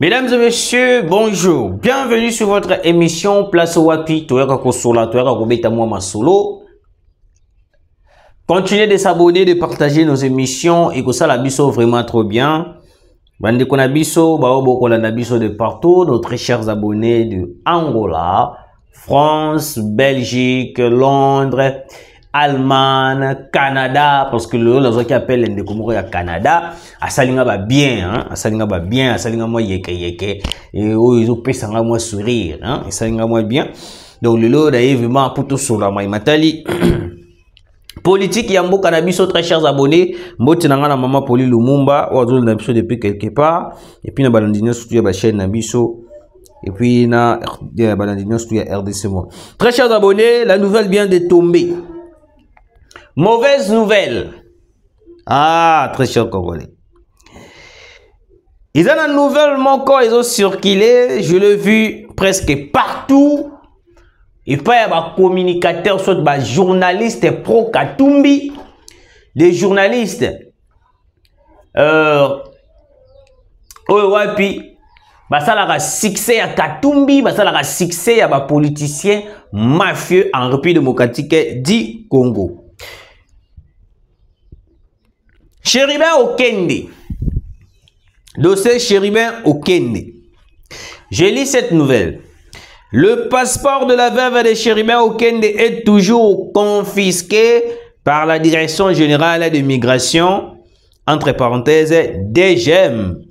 Mesdames et messieurs, bonjour. Bienvenue sur votre émission Place Wapi. Continuez de s'abonner, de partager nos émissions et que ça la biso vraiment trop bien. Bande konabiso, baobo kolanabiso de partout, nos très chers abonnés de Angola, France, Belgique, Londres, Allemagne, Canada, parce que le gens qui appellent les Comores à Canada, à Salinga va bien, hein, à Salinga va bien, à Salinga moi yeke yeke, et oh ils ont payé ça moi sourire, hein, et Salinga moi bien. Donc le lot d'ailleurs vraiment pour tout sur la matali. Politique Yambo Cannabiso, très chers abonnés, Motinanga na maman Poli Lumumba, ou azul Nabiso depuis quelque part, et puis na balandino studio la chaîne Nabiso, et puis na balandino studio RDC. Très chers abonnés, la nouvelle vient de tomber. Mauvaise nouvelle. Ah, très chers Congolais. Ils ont une nouvelle, mon corps, ils ont circulé, je l'ai vu presque partout. Il peut y avoir des communicateurs, soit des journalistes pro Katumbi, des journalistes puis ça la succès à Katumbi, ça la succès à des politiciens mafieux en République démocratique du Congo. Chérubin Okende, dossier Chérubin Okende. Je lis cette nouvelle. Le passeport de la veuve de Chérubin Okende est toujours confisqué par la Direction générale de migration, entre parenthèses, DGM.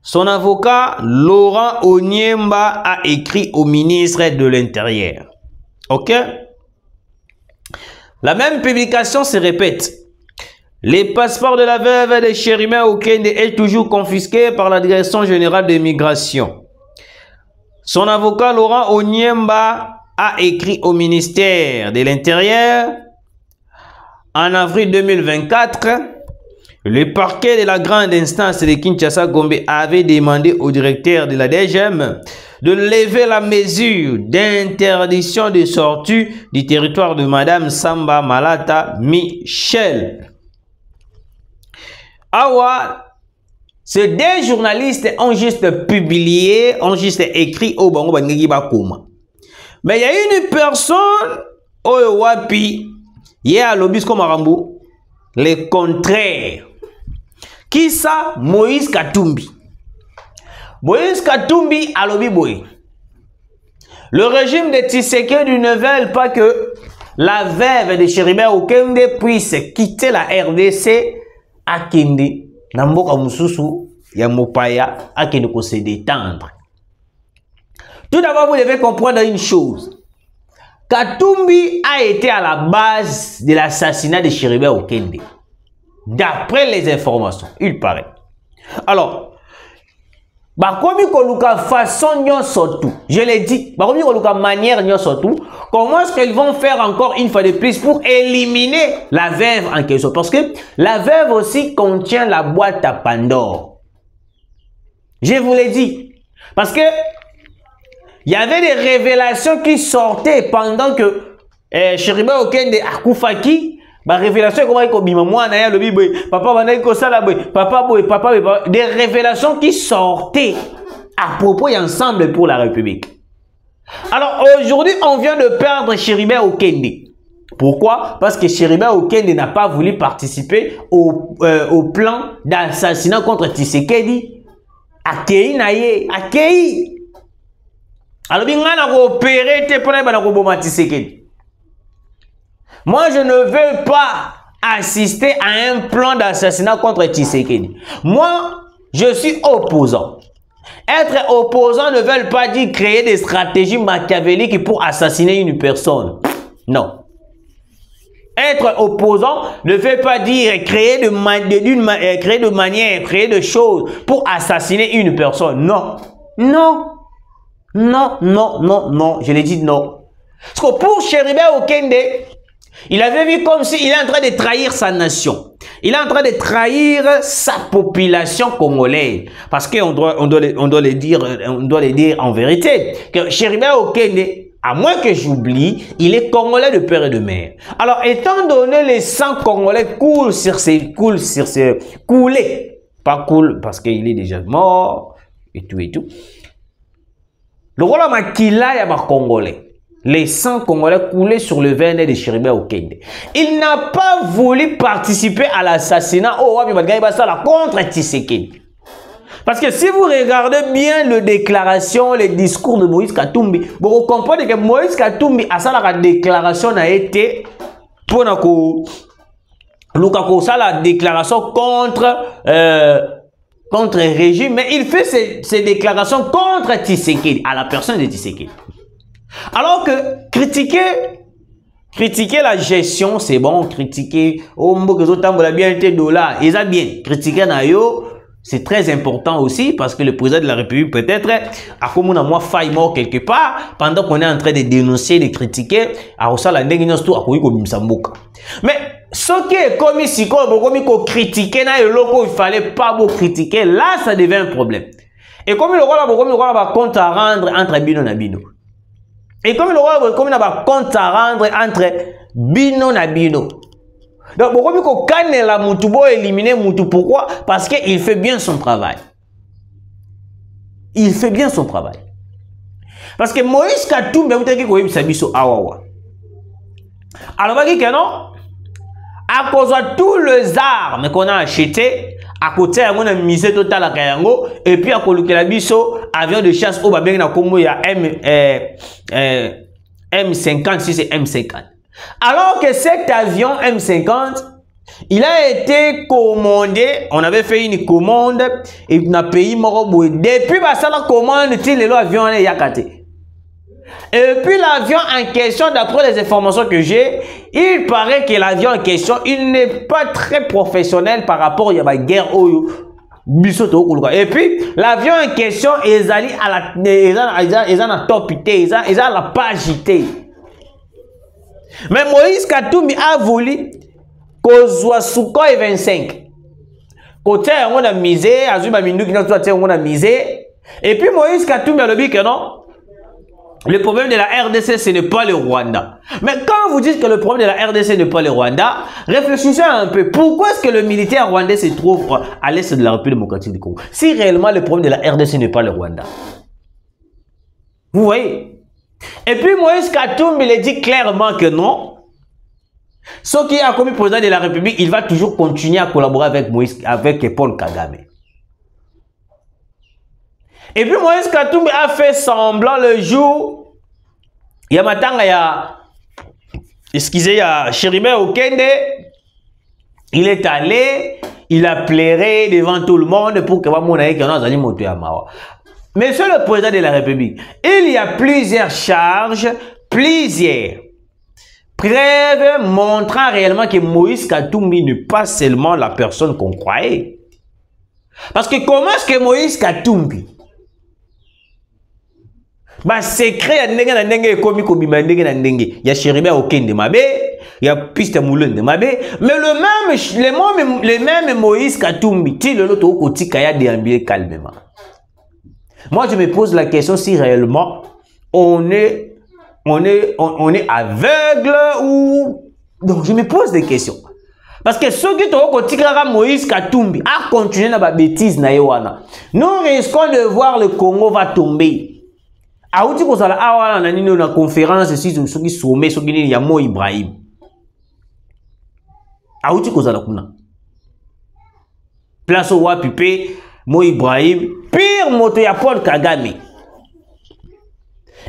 Son avocat, Laurent Onyemba, a écrit au ministre de l'Intérieur. Ok? La même publication se répète. Le passeport de la veuve de Chérubin Okende est toujours confisqué par la Direction générale de migration. Son avocat Laurent Onyemba a écrit au ministère de l'Intérieur en avril 2024. Le parquet de la grande instance de Kinshasa Gombe avait demandé au directeur de la DGM de lever la mesure d'interdiction de sortie du territoire de Madame Samba Malata Michel. Awa, ces deux journalistes ont juste publié, ont juste écrit au Bango Bangegi Bakoma. Mais il y a une personne, au Wapi, il y a l'obis comme Arambo, le contraire. Qui ça? Moïse Katumbi. Moïse Katumbi a l'obis boy. Le régime de Tshisekedi ne veut pas que la veuve de Chérubin Okende puisse quitter la RDC à Kende. Namboka mususu ya mopaya akende ko se détendre. Tout d'abord, vous devez comprendre une chose. Katumbi a été à la base de l'assassinat de Chérubin Okende. D'après les informations, il paraît. Alors, bakomi koluka façon nyon surtout. Je l'ai dit, bakomi koluka manière nyon surtout. Comment est-ce qu'ils vont faire encore une fois de plus pour éliminer la veuve en question? Parce que la veuve aussi contient la boîte à Pandore. Je vous l'ai dit. Parce que il y avait des révélations qui sortaient pendant que Chérubin Okende a Koufaki. Bah révélation comment il bima moi na ya lobi boy papa bana ko sala boy papa boy des révélations qui sortaient à propos et ensemble pour la République. Alors aujourd'hui on vient de perdre Chérubin Okende. Pourquoi? Parce que Chérubin Okende n'a pas voulu participer au plan d'assassinat contre Tshisekedi. Akei naye akei. Alors bien on a opéré te pour na ko boma Tshisekedi. Moi, je ne veux pas assister à un plan d'assassinat contre Tshisekedi. Moi, je suis opposant. Être opposant ne veut pas dire créer des stratégies machiavéliques pour assassiner une personne. Non. Être opposant ne veut pas dire créer de manière, créer de choses pour assassiner une personne. Non. Non. Non, non, non, non. Je l'ai dit non. Parce que pour Chérubin Okende, il avait vu comme s'il est en train de trahir sa nation. Il est en train de trahir sa population congolaise. Parce qu'on doit le dire en vérité. Que Chérubin Okende, à moins que j'oublie, il est congolais de père et de mère. Alors, étant donné les sangs congolais coulent sur ses, pas cool parce qu'il est déjà mort, et tout et tout. Le rôle de Makila et Congolais. Les 100 Congolais coulaient sur le venin de Chéribé Okende. Il n'a pas voulu participer à l'assassinat contre Tshisekedi. Parce que si vous regardez bien les déclarations, les discours de Moïse Katumbi, vous comprenez que Moïse Katumbi a ça la déclaration a été pour la déclaration contre le régime, mais il fait ces déclarations contre Tshisekedi, à la personne de Tshisekedi. Alors que critiquer la gestion, c'est bon. Critiquer, bien été dollar, ils ont bien. Critiquer Nayo, c'est très important aussi parce que le président de la République peut-être a comme on a moins failli mort quelque part pendant qu'on est en train de dénoncer, de critiquer. À la mais ce qui est comme ici, comme critiquer, il fallait pas vous critiquer. Là, ça devient un problème. Et comme il aura compte à rendre entre Bino et Bino. Et comme il aura compte à rendre entre Bino et Bino. Donc, pourquoi la Moutubo éliminer Moutou? Pourquoi? Parce qu'il fait bien son travail. Il fait bien son travail. Parce que Moïse Katumbi, vous savez qu'il y a des awawa. Alors, vous que non? À cause de tous les armes qu'on a achetés, à côté, on a misé total à Kayango, et puis à coloquer la biso, avion de chasse au Babeng na Kombo, il y a M50, si c'est M50. Alors que cet avion M50, il a été commandé, on avait fait une commande, et on a payé Moroboué. Depuis ça la commande, l'avion est yakate. Et puis l'avion en question, d'après les informations que j'ai, il paraît que l'avion en question, il n'est pas très professionnel par rapport à la guerre. Et puis l'avion en question, ils allaient à la topité, ils allaient à la pagité. Mais Moïse Katumbi a voulu qu'on soit Sukhoi 25. Côté on a misé, Azuma Mindu qui on a misé. Et puis Moïse Katumbi a dit que non. Le problème de la RDC, ce n'est pas le Rwanda. Mais quand vous dites que le problème de la RDC n'est pas le Rwanda, réfléchissez un peu. Pourquoi est-ce que le militaire rwandais se trouve à l'est de la République démocratique du Congo? Si réellement le problème de la RDC n'est pas le Rwanda. Vous voyez? Et puis Moïse Katumbi il dit clairement que non. Ce qui a commis président de la République, il va toujours continuer à collaborer avec Paul Kagame. Et puis Moïse Katumbi a fait semblant le jour, il y a matin, il y a Chéribé Okende, il est allé, il a pleuré devant tout le monde pour que mon aïe allait monter à Mawa. Monsieur le président de la République, il y a plusieurs charges, plusieurs preuves montrant réellement que Moïse Katumbi n'est pas seulement la personne qu'on croyait. Parce que comment est-ce que Moïse Katumbi secret il y a Chéribé Okende mabe, il y a Piste Moulin de mabe, mais le même Moïse Katumbi, il le l'autre côté kaya déambuler calmement. Moi je me pose la question si réellement on est aveugle ou donc je me pose des questions. Parce que ceux qui ont côté Moïse Katumbi a continué dans la bêtise na yewana. Nous risquons de voir le Congo va tomber. Aouti ko sala awa na nini na conférence ici sur qui sommet sur qui ya Mo Ibrahim. Aouti ko sala kuna. Place au wa pipé Mo Ibrahim pire moto ya Paul Kagame.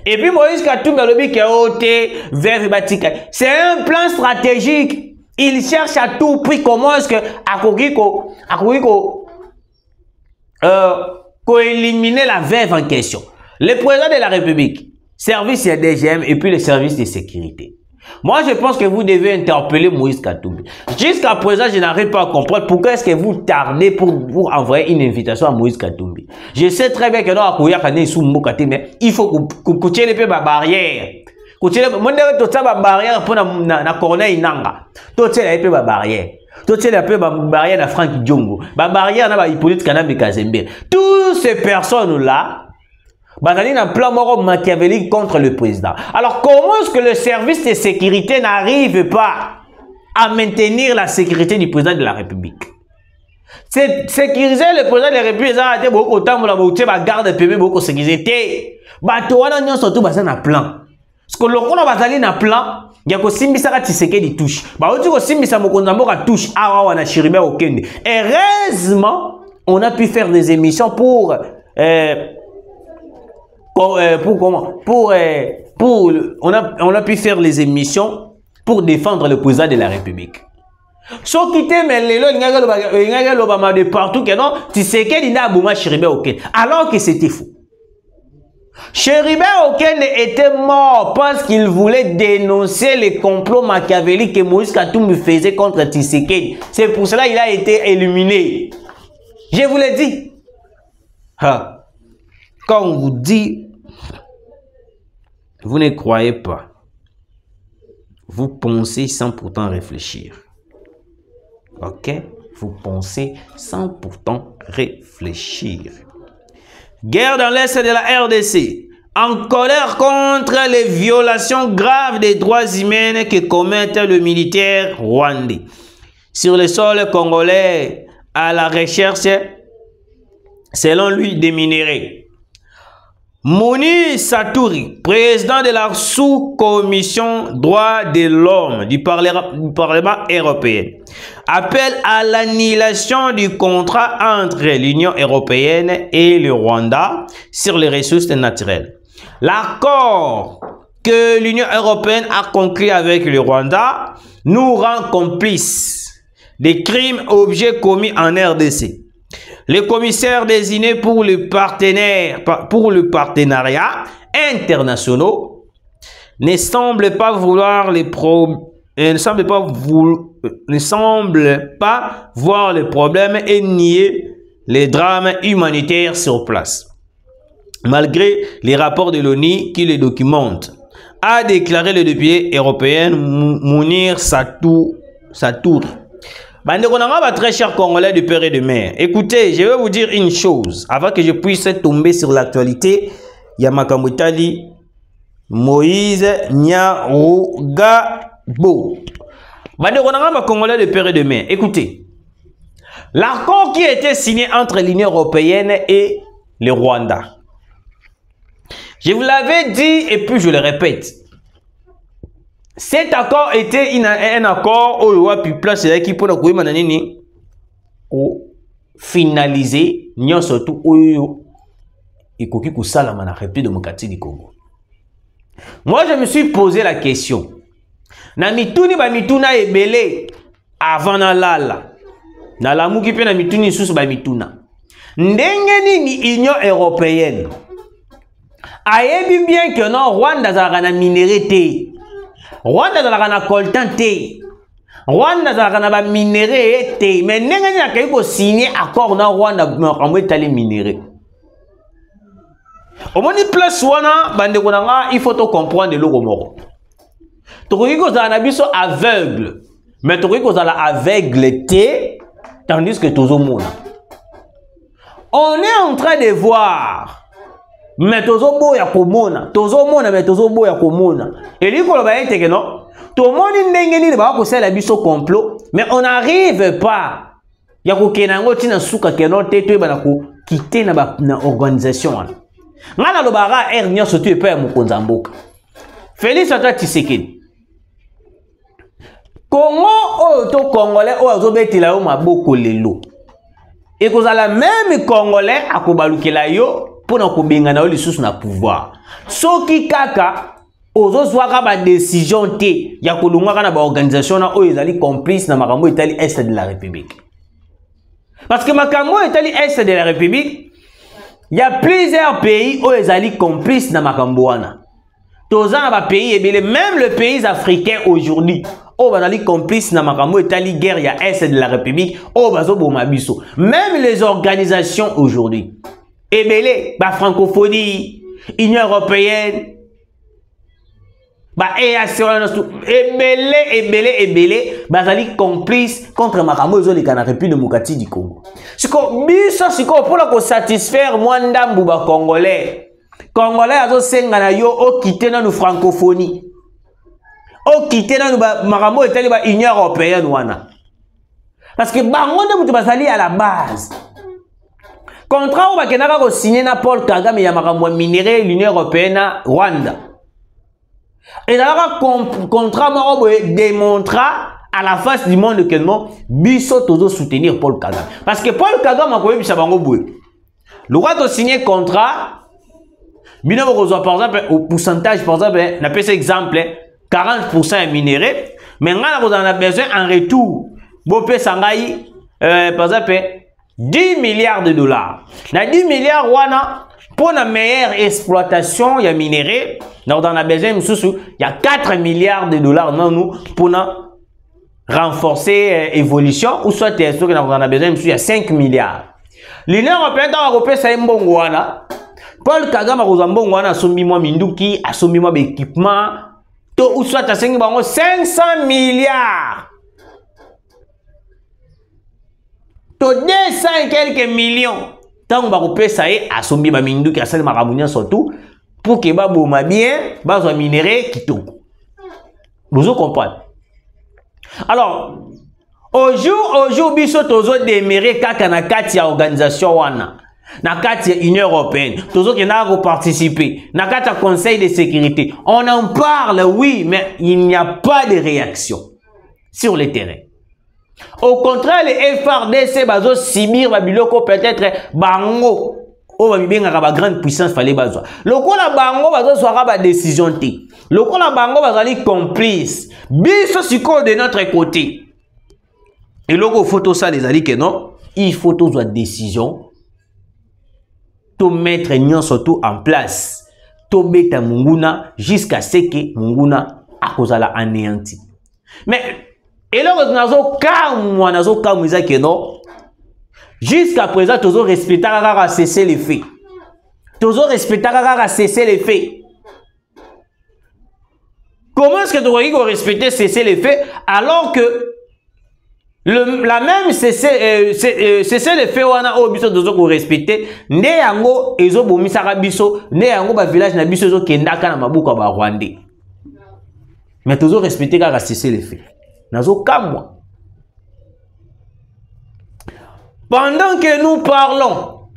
Et puis Moïse Katumbi lobi ke oté vers Batika. C'est un plan stratégique. Il cherche à tout prix comment est-ce que éliminer la veuve en question. Le président de la République, service DGM et puis le service de sécurité. Moi, je pense que vous devez interpeller Moïse Katumbi. Jusqu'à présent, je n'arrive pas à comprendre pourquoi est-ce que vous tardez pour envoyer une invitation à Moïse Katumbi. Je sais très bien que mais il faut que vous les barrières. Barrière pour la Corneille Nanga. Tout c'est la barrière. Tout c'est la barrière de Franck Djongo. Barrière na Hippolyte Kanambe Kazembe. Toutes ces personnes-là, Bazali un plan mort machiavélique contre le président. Alors comment est-ce que le service de sécurité n'arrive pas à maintenir la sécurité du président de la République? Sécuriser le président de la République, ça a été beaucoup de temps pour la garde PB, beaucoup sécurité. Batoana n'y a surtout pas un plan. Parce que l'on a basé un plan, il y a que Simbisa Tshisekedi touche. Bah, on dit que Simbisa Mokonzamboka touche. Ah, on a Chiribe Okende. Heureusement, on a pu faire des émissions pour on a pu faire les émissions pour défendre le président de la République. Ce qui t'aime de partout que non, tu sais qu'il n'a pas Chiribe Okende. Alors que c'était faux. Chiribe Okende était mort parce qu'il voulait dénoncer les complots machiavéliques que Moïse Katumbi faisait contre Tshisekedi. C'est pour cela qu'il a été éliminé. Je vous l'ai dit. Quand on vous dit, vous ne croyez pas. Vous pensez sans pourtant réfléchir. Ok? Vous pensez sans pourtant réfléchir. Guerre dans l'Est de la RDC. En colère contre les violations graves des droits humains que commettent le militaire rwandais. Sur le sol congolais, à la recherche, selon lui, des minéraux. Mouni Satouri, président de la sous-commission droits de l'homme du Parlement européen, appelle à l'annulation du contrat entre l'Union européenne et le Rwanda sur les ressources naturelles. L'accord que l'Union européenne a conclu avec le Rwanda nous rend complices des crimes objets commis en RDC. Le commissaire désigné pour le partenariat international ne semble pas voir les problèmes et nier les drames humanitaires sur place. Malgré les rapports de l'ONU qui les documentent, a déclaré le député européen Mounir Satouri. Très chers Congolais de père et de mère, écoutez, je vais vous dire une chose avant que je puisse tomber sur l'actualité. Yamakamutali Moïse Nyarugabo. Congolais de père et de mère, écoutez, l'accord qui a été signé entre l'Union européenne et le Rwanda. Je vous l'avais dit et puis je le répète. Cet accord était un accord où il y a pu placer qui pour finaliser, n'y surtout où il y a la République démocratique du Congo. Moi, je me suis posé la question. Na mituni ba mituna ebele avant na lala. Na la muki pe na mituni susu ba mituna. Ndenge nini Union européenne ayebi bien que non Rwanda zalaka na minéralité. Rwanda zalaka na coltan te. Rwanda zalaka na ba minéré te. Mais ndenge nini akayi ko signer accord na Rwanda makambo etali minéré. Au moins place wana bande konanga il faut to comprendre le moko. Tokoki kozala na biso aveugle. Mais tokoki kozala aveugle te tandis que tozomona. On est en train de voir. Mais tozoboya komona, mais tozoboya komona. Et lui ko ba ete que non. Tout le monde ndenge ni ba ko sala biso complot, mais on n'arrive pas. Ya ko kenango tina suka kenon te to ba na ko quitter na organisation wana. Ngala lobara ernia surtout e pa Mokonza Mboka. Félix Antoine Tshisekedi. Congo o to congolais o azobetila yo maboko lelo. Et kozala même congolais akobalukela yo pour na kobengana yo lisusu na pouvoir. Soki kaka ozozwaka ba décision te ya kolungwaka na ba organisation na oyo ezali complice na makambo etali est de la République. Parce que makambo etali est de la République, il y a plusieurs pays où ils allaient complices dans Makambouana. Tous les pays, même les pays africains aujourd'hui, où ils allaient complices dans Makambo, Italie, guerre, il y a Est de la République, où ils allaient même les organisations aujourd'hui. Et la francophonie, Union européenne, EAC, ils allaient complices contre Makambo, ils allaient dans la République démocratique du Congo. C'est pour satisfaire Mwanda Mbuba Congolais. Congolais azo senga na yo o quitter na francophonie. O quitter na Makambo etali ba Union européenne wana. Parce que bango nde mutu bazali à la base. Contrat où bakenaka ko signer na Paul Kagame ya makambo minéré l'Union européenne Rwanda. Et là contrat moko démontra à la face du monde que non biso tozo soutenir Paul Kagame. Parce que Paul Kagame a koyebisa bango boye. Le roi de signer contrat bino boko par exemple au pourcentage par exemple na pese exemple 40% minéré mais ngana ko a besoin en retour bo pesa ngai par exemple 10 milliards de dollars. Na 10 milliards wana pour la meilleure exploitation ya minéré dans la besoin il y a 4 milliards de dollars non nous pour renforcer évolution ou soit que dans a besoin il y a 5 milliards. L'Union européenne a repéré ça mbongo wana. Paul Kagame a repéré mbongo wana asombi moi minduki, asombi moi équipement, to ou soit à 500 milliards. To 200 et quelques millions. Tant ba repéré ça asombi ba minduki asali makamunya surtout pour que ba boma bien, ba zo minéré kitoko. Vous comprenez? Alors au jour biso tozo déméré kaka na kati ya organisation wana na kati ya Union européenne tozo kena ko participer na kati ya Conseil de sécurité on en parle oui mais il n'y a pas de réaction sur le terrain. Au contraire les FRDC bazo sibir ba biloko peut-être bango o ba bibenga ba grande puissance fallait bazwa lokola bango bazo soira ba décision té lokola bango bazali complice biso siko de notre côté. Et logo photo ça les alliés que non, il faut tous une décision, tout mettre nion surtout en place, tout beta munguna jusqu'à ce que munguna a cause la anéanti. Mais et là on nazo kamwiza que non, jusqu'à présent toujours respecter à cesser les faits, toujours respecter à cesser les faits. Comment est-ce que tu dois respecter cesser les faits alors que la même cesser les faits wana o biso dozo ko respecter nde yango ezo bomisaka biso nde yango ba village na biso ezo kendaka na mabuka ba Rwandais mais toujours respecter ka cesser les faits nazo kamwa. Pendant que nous parlons,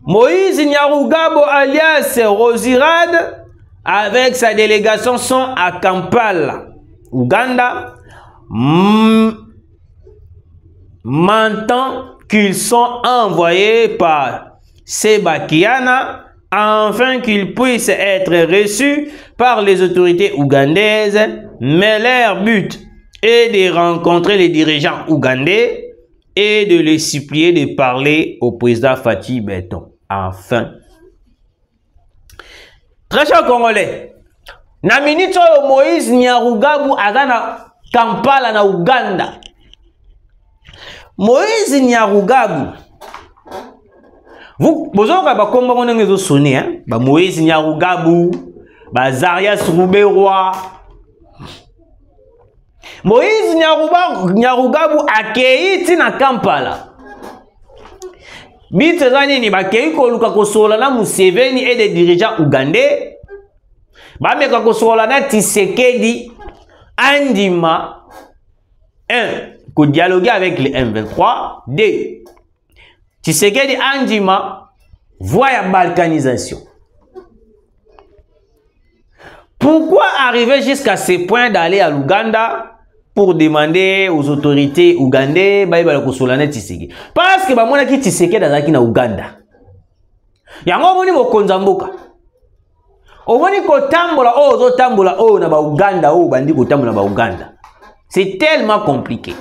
Moïse Nyarugabo alias Rosirade avec sa délégation sont à Kampala, Ouganda. Maintenant qu'ils sont envoyés par Sebakiana afin qu'ils puissent être reçus par les autorités ougandaises, mais leur but est de rencontrer les dirigeants ougandais et de les supplier de parler au président Fatou Béton. Enfin, très cher Congolais, na minute Moïse Nyarugabo azana Kampala na Uganda. Moïse Nyarugabo, vous avez ba komba ngone ngezo sonné hein, ba Moïse Nyarugabo, ba Zarias Rouberoy. Moïse Nyarugabo akei na Kampala. Bitezani ni bakei ko luka ko sola na Museveni et des dirigeants ougandais. Ba meka ko sola na Tshisekedi andima 1 pour dialoguer avec les M23. 2. Tshisekedi Andima voit la balkanisation. Pourquoi arriver jusqu'à ce point d'aller à l'Ouganda pour demander aux autorités ougandaises parce que bah moi qui Tshisekedi dans na Ouganda. Yango moni mokonza mboka. Omoni ko tambola zo tambola na ba Ouganda bandi ko tambola ba Ouganda. C'est tellement compliqué.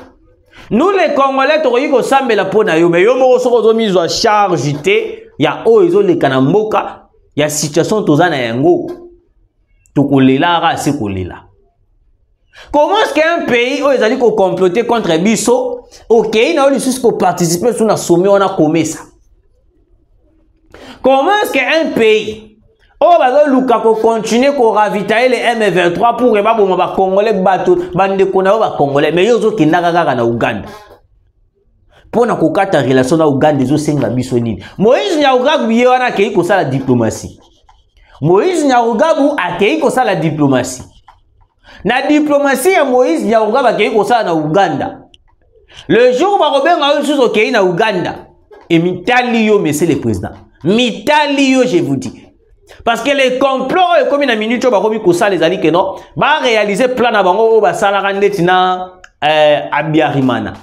Nous les Congolais, nous sommes la peau na yo, mais yo mo so mis en charge té, ya izo le kanamboka, ya situation tozana yango. Tokolela ra se kolela. Comment est-ce qu'un pays où ils allaient comploter contre biso, OK, na yo juste pour participer sur na sommet on a commis ça. Comment est-ce qu'un pays oh bazo luka ko continuer ko ravitailler les M23 pour eba bo ba Congolais bato bande ko na ba Congolais mais yo zo kinaka kaka na Uganda pona ko kata relation na Uganda zo senga biso nini. Moïse Nyarugabo ye wana akei ko sala diplomatie. Moïse Nyarugabo akei ko sala diplomatie. Na diplomatie ya Moïse Nyarugabo akei ko sala na Uganda. Le jour où Barobenga sous ok na Uganda et mitalio monsieur le président. Mitalio je vous dis. Parce que les complots comme une minute barobi kosa les ali que non, ba réaliser plan na bango ba sala kandetina abiarimana.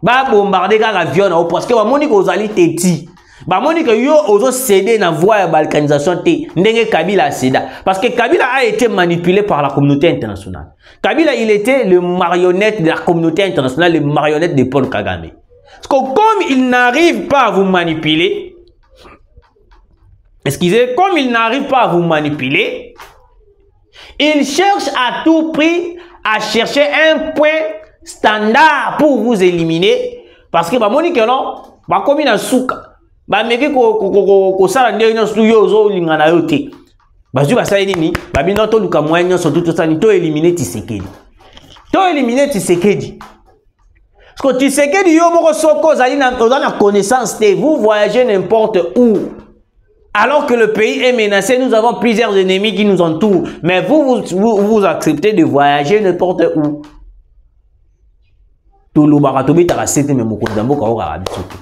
Ba bombarder ka avion na parce que ba moni ko zali teti. Ba moni que yo ozo céder na voie ya balkanisation te ndenge Kabila céda parce que Kabila a été manipulé par la communauté internationale. Kabila il était le marionnette de la communauté internationale, le marionnette de Paul Kagame. Parce que comme il n'arrive pas à vous manipuler, excusez, comme il n'arrive pas à vous manipuler, il cherche à tout prix à chercher un point standard pour vous éliminer parce que ba moni que non, ba comme na souka. Ba meki ko sala ndenge nyonso yo zo lingana yo te. Bazui ba sala nini? Ba bino to luka moyen nyonso tout ça ni to éliminer Tshisekedi. To éliminer Tshisekedi. Parce que Tshisekedi yo moko soko zali na connaissance te, vous voyagez n'importe où. Alors que le pays est menacé, nous avons plusieurs ennemis qui nous entourent, mais vous acceptez de voyager n'importe où. Tout le baratobi ta rasete mais moko dambo ka ora bisoto.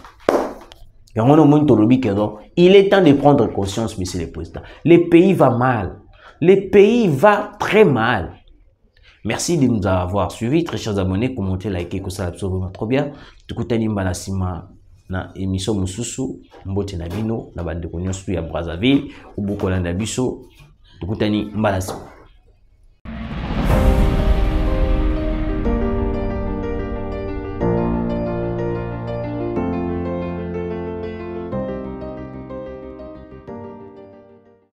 Il est temps de prendre conscience, monsieur le président. Le pays va mal. Le pays va très mal. Merci de nous avoir suivis. Très chers abonnés, commentez, likez, que ça absolument trop bien. Tukutani mbanasima na émission Mususu, Mbote Nabino, na bande de Konyosu ya Brazzaville, Ubukola Nabiso. Tukutani mbanasima.